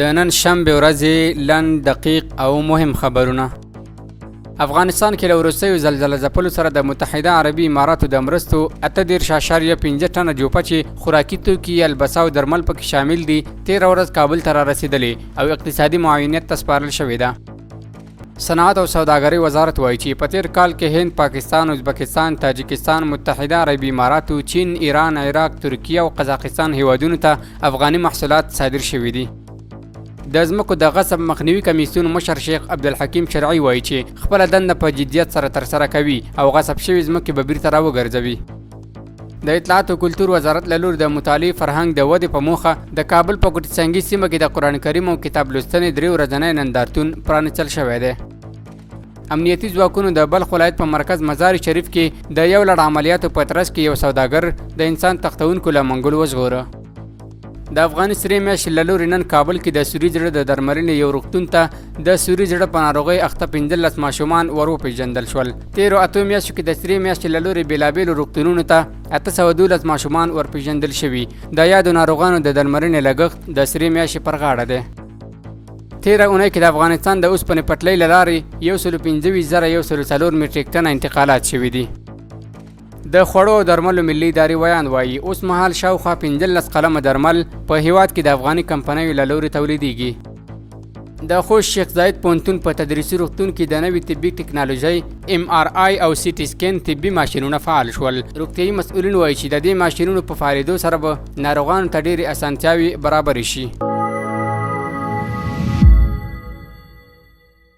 د نن شنبه ورځې لنډ دقیق او مهم خبرونه. افغانستان کې له وروستیو زلزله ځپلو سره د متحده عربي اماراتو د مرستو 18.5 ټنه جوپه چې خوراکي توکي، البسه او درمل پکې شامل دي 13 ورځ کابل ته را رسېدلې او اقتصادي معاونیت ته سپارل شوې ده. صنعت او سوداګرۍ وزارت وایي چې په تیر کال کې هند، پاکستان، ازبکستان، تاجکستان، متحده عربي اماراتو، چین، ایران، عراق، ترکیه او قزاقستان هیوادونو ته افغاني محصولات صادر شوي دي. د ځمکو د غصب مخنیوي کمیسیون مشر شیخ عبدالحکیم شرعي وایي چې خپله دنده په جدیت سره ترسره کوي او غصب شوي ځمکې به بیرته راوګرځوي. د اطلاعات او کلتور وزارت له لوري د مطالعې فرهنګ د ودې په موخه د کابل په ګوټي څنګي سیمه کې د قرآن کریم او کتاب لوستنې 3 ورځنی نندارتون پرانیستل شوی دی. امنیتي ځواکونو د بلخ ولایت په مرکز مزار شریف کې د یو لړ عملیاتو په ترڅ کې یو سوداګر د انسان تښتونکو له منګول وژغوره. د افغاني سرې میاشتې له لوري نن کابل کې د سوري زړه د درملنې یو روغتون ته د سوري زړه په ناروغۍ اخته 15 ماشومان ور وپېژندل شول. تېرو 8 میاشتو کې د سرې میاشتې له لوري بېلابېلو روغتونونو ته 812 ماشومان ور پېژندل شوي. د یادو ناروغانو د درملنې لګښت د سرې میاشتې پر غاړه دی. تېره اونۍ کې د افغانستان د اوسپنې پټلۍ له لارې 125,104 میټریک ټنه انتقالات شوي دي. د خوړو او درملو ملي ادارې ویان وایي اوس مهال شاوخوا 15 قلمه درمل په هیواد کې د افغاني کمپنیو له لوري تولیدېږي. د خوست شیخ زاید پوهنتون په تدریسي روغتون کې د نوې طبي ټکنالوژۍ MRI او CT سکین طبي ماشینونه فعال شول. روغتیایي مسؤلین وایي چې د دې ماشینونو په فعالېدو سره به ناروغانو ته ډېرې اسانتیاوې برابرې شي.